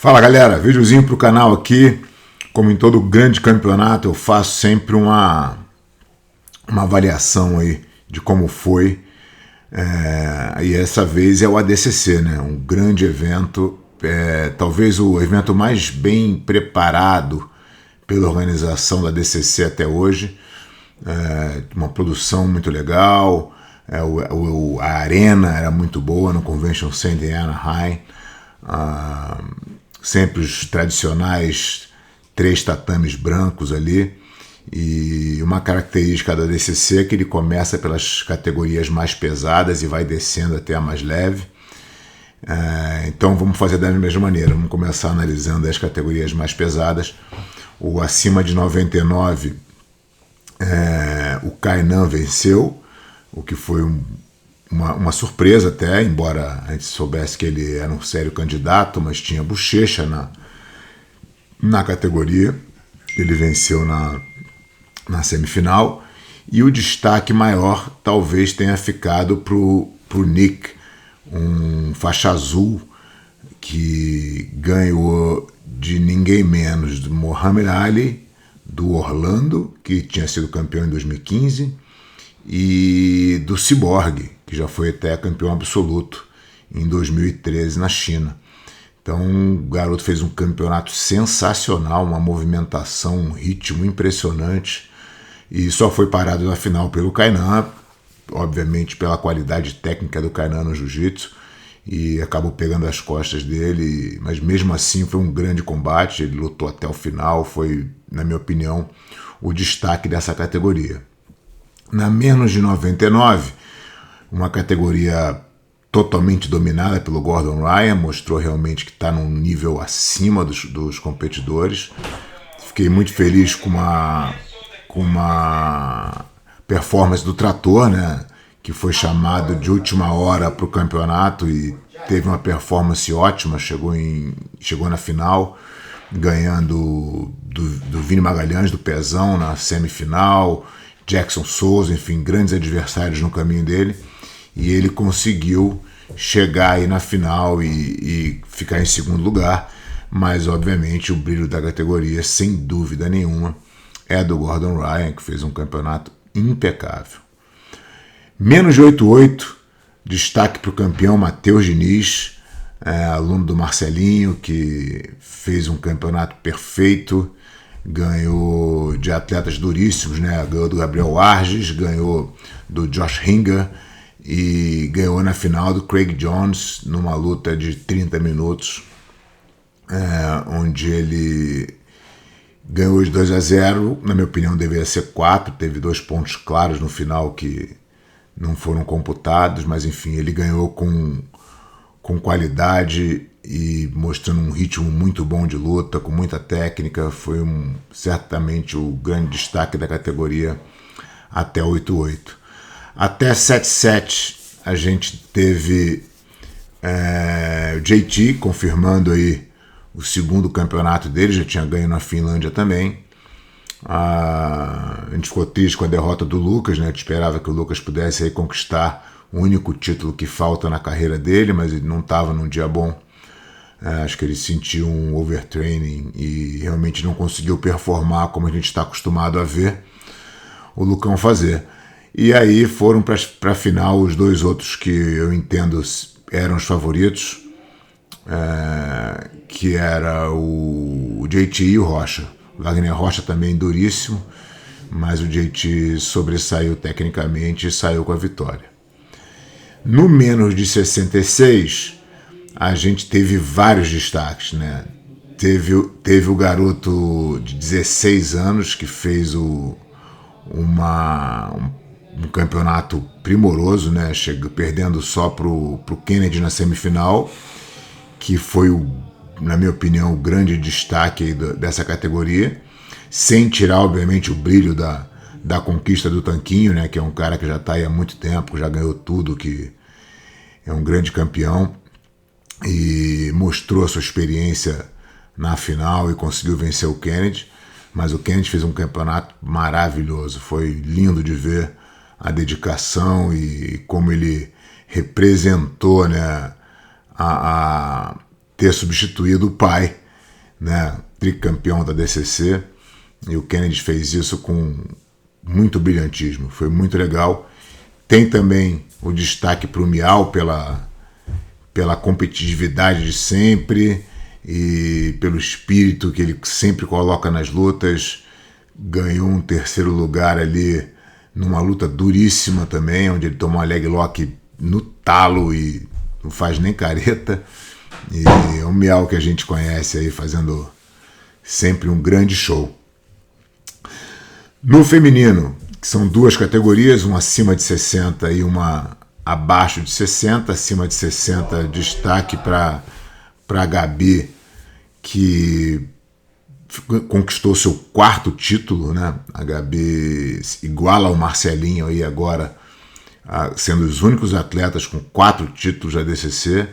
Fala galera, videozinho pro canal aqui. Como em todo grande campeonato, eu faço sempre uma avaliação aí de como foi. E essa vez é o ADCC, né? Um grande evento, talvez o evento mais bem preparado pela organização da ADCC até hoje. Uma produção muito legal, a arena era muito boa no Convention Center em Anaheim. Sempre os tradicionais 3 tatames brancos ali, e uma característica da DCC é que ele começa pelas categorias mais pesadas e vai descendo até a mais leve. Então vamos fazer da mesma maneira, vamos começar analisando as categorias mais pesadas. O acima de 99, o Kainan venceu, o que foi uma surpresa até, embora a gente soubesse que ele era um sério candidato, mas tinha bochecha na categoria. Ele venceu na semifinal, e o destaque maior talvez tenha ficado pro Nick, um faixa azul que ganhou de ninguém menos do Muhammad Ali, do Orlando, que tinha sido campeão em 2015, e do Cyborg, que já foi até campeão absoluto em 2013 na China. Então o garoto fez um campeonato sensacional, uma movimentação, um ritmo impressionante, e só foi parado na final pelo Kainan, obviamente pela qualidade técnica do Kainan no jiu-jitsu, e acabou pegando as costas dele, mas mesmo assim foi um grande combate, ele lutou até o final, foi, na minha opinião, o destaque dessa categoria. Na menos de 99, uma categoria totalmente dominada pelo Gordon Ryan, mostrou realmente que está num nível acima dos competidores. Fiquei muito feliz com uma performance do Trator, né, que foi chamado de última hora para o campeonato e teve uma performance ótima, chegou na final, ganhando do Vini Magalhães, do Pezão, na semifinal, Jackson Souza, enfim, grandes adversários no caminho dele, e ele conseguiu chegar aí na final e ficar em segundo lugar, mas obviamente o brilho da categoria, sem dúvida nenhuma, é do Gordon Ryan, que fez um campeonato impecável. Menos de 88, destaque para o campeão Matheus Diniz, aluno do Marcelinho, que fez um campeonato perfeito, ganhou de atletas duríssimos, né? Ganhou do Gabriel Arges, ganhou do Josh Ringer e ganhou na final do Craig Jones numa luta de 30 minutos, onde ele ganhou de 2-0, na minha opinião deveria ser 4, teve 2 pontos claros no final que não foram computados, mas enfim, ele ganhou com qualidade e mostrando um ritmo muito bom de luta, com muita técnica. Foi certamente o grande destaque da categoria até 8-8. Até 7-7 a gente teve o JT confirmando aí o segundo campeonato dele, já tinha ganho na Finlândia também. A gente ficou triste com a derrota do Lucas, né? A gente esperava que o Lucas pudesse aí conquistar o único título que falta na carreira dele, mas ele não estava num dia bom. Acho que ele sentiu um overtraining e realmente não conseguiu performar como a gente está acostumado a ver o Lucão fazer. E aí foram para a final os 2 outros que eu entendo eram os favoritos, que era o JT e o Rocha. O Wagner Rocha também duríssimo, mas o JT sobressaiu tecnicamente e saiu com a vitória. No menos de 66, a gente teve vários destaques, né? Teve o garoto de 16 anos que fez um campeonato primoroso, né? Perdendo só pro Kennedy na semifinal, que foi, na minha opinião, o grande destaque aí dessa categoria, sem tirar, obviamente, o brilho da conquista do Tanquinho, né? Que é um cara que já está aí há muito tempo, já ganhou tudo, que é um grande campeão e mostrou a sua experiência na final e conseguiu vencer o Kennedy. Mas o Kennedy fez um campeonato maravilhoso, foi lindo de ver a dedicação e como ele representou, né, ter substituído o pai, né, tricampeão da DCC, e o Kennedy fez isso com muito brilhantismo, foi muito legal. Tem também o destaque para o Miyao pela competitividade de sempre e pelo espírito que ele sempre coloca nas lutas. Ganhou um terceiro lugar ali numa luta duríssima também, onde ele tomou uma leg lock no talo e não faz nem careta. E é um Miyao que a gente conhece aí, fazendo sempre um grande show. No feminino, que são duas categorias, uma acima de 60 e uma abaixo de 60. Acima de 60, destaque para a Gabi, que conquistou seu 4º título, né? A Gabi iguala ao Marcelinho aí agora, sendo os únicos atletas com 4 títulos da DCC.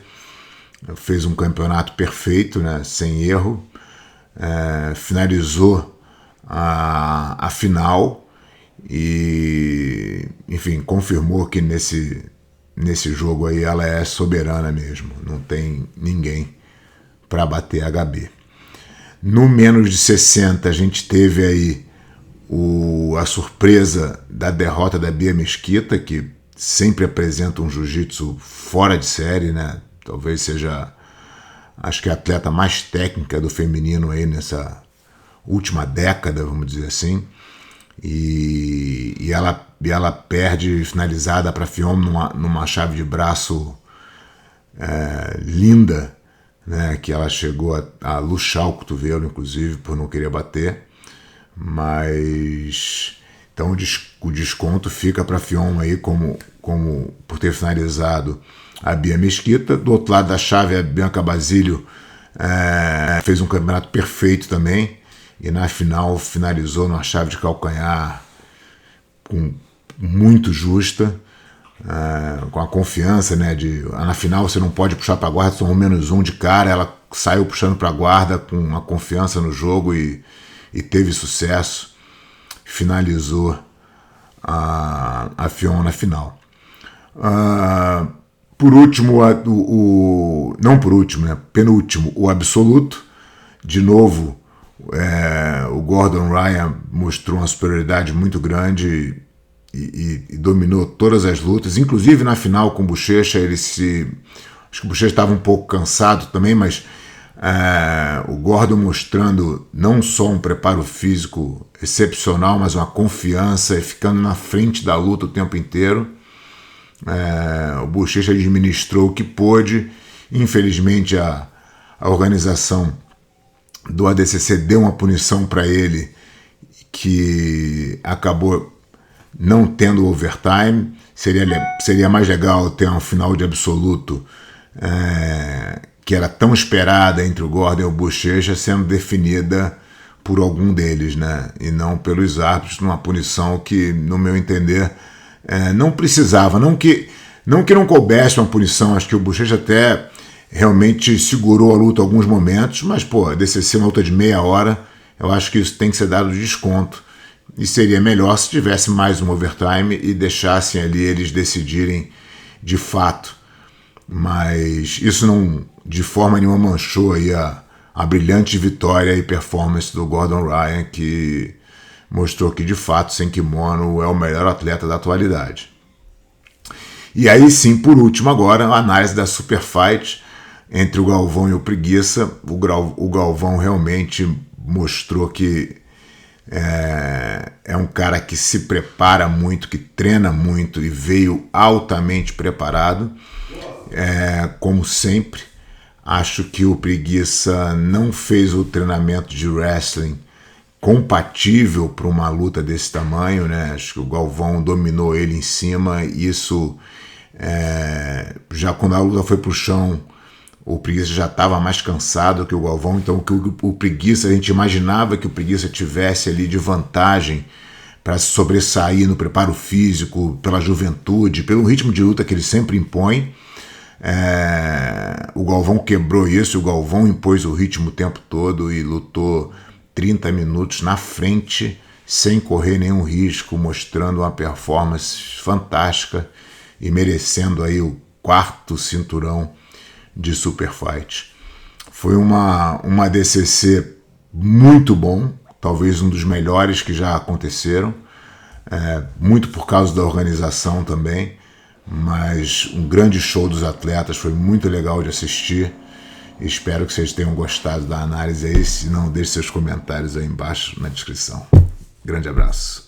Fez um campeonato perfeito, né? Sem erro. Finalizou a final e, enfim, confirmou que nesse jogo aí ela é soberana mesmo, não tem ninguém para bater a Gabi. No menos de 60 a gente teve aí a surpresa da derrota da Bia Mesquita, que sempre apresenta um jiu-jitsu fora de série, né? Talvez seja, acho que a atleta mais técnica do feminino aí nessa última década, vamos dizer assim. E ela perde finalizada para a Ffion numa chave de braço linda, né, que ela chegou a luxar o cotovelo, inclusive, por não querer bater. Mas então o desconto fica para a Ffion aí como por ter finalizado a Bia Mesquita. Do outro lado da chave, a Bianca Basílio fez um campeonato perfeito também, e na final finalizou numa chave de calcanhar muito justa, com a confiança, né, na final você não pode puxar para a guarda, são -1 de cara. Ela saiu puxando para a guarda com uma confiança no jogo e teve sucesso, finalizou a Ffion na final. Por último, não por último, né, penúltimo, o absoluto. De novo, o Gordon Ryan mostrou uma superioridade muito grande e dominou todas as lutas, inclusive na final com o Bochecha. Acho que o Bochecha estava um pouco cansado também, mas o Gordon mostrando não só um preparo físico excepcional, mas uma confiança e ficando na frente da luta o tempo inteiro. O Bochecha administrou o que pôde. Infelizmente a organização do ADCC deu uma punição para ele que acabou não tendo overtime. Seria mais legal ter uma final de absoluto que era tão esperada entre o Gordon e o Bochecha sendo definida por algum deles, né? E não pelos árbitros, numa punição que, no meu entender, não precisava. Não que não coubesse uma punição. Acho que o Bochecha até realmente segurou a luta em alguns momentos, mas, a DCC é uma luta de meia hora, eu acho que isso tem que ser dado de desconto. E seria melhor se tivesse mais um overtime e deixassem ali eles decidirem de fato. Mas isso não, de forma nenhuma, manchou aí a brilhante vitória e performance do Gordon Ryan, que mostrou que, de fato, sem kimono, é o melhor atleta da atualidade. E aí sim, por último agora, a análise da Super Fight entre o Galvão e o Preguiça. O Galvão realmente mostrou que é um cara que se prepara muito, que treina muito e veio altamente preparado. Como sempre, acho que o Preguiça não fez o treinamento de wrestling compatível para uma luta desse tamanho, né? Acho que o Galvão dominou ele em cima. Isso, já quando a luta foi para o chão, o Preguiça já estava mais cansado que o Galvão. Então o Preguiça, a gente imaginava que o Preguiça tivesse ali de vantagem para se sobressair no preparo físico, pela juventude, pelo ritmo de luta que ele sempre impõe. O Galvão quebrou isso. O Galvão impôs o ritmo o tempo todo e lutou 30 minutos na frente, sem correr nenhum risco, mostrando uma performance fantástica e merecendo aí o 4º cinturão de Super Fight. Foi uma DCC muito bom, talvez um dos melhores que já aconteceram, muito por causa da organização também, mas um grande show dos atletas, foi muito legal de assistir. Espero que vocês tenham gostado da análise aí. Se não, deixe seus comentários aí embaixo na descrição. Grande abraço.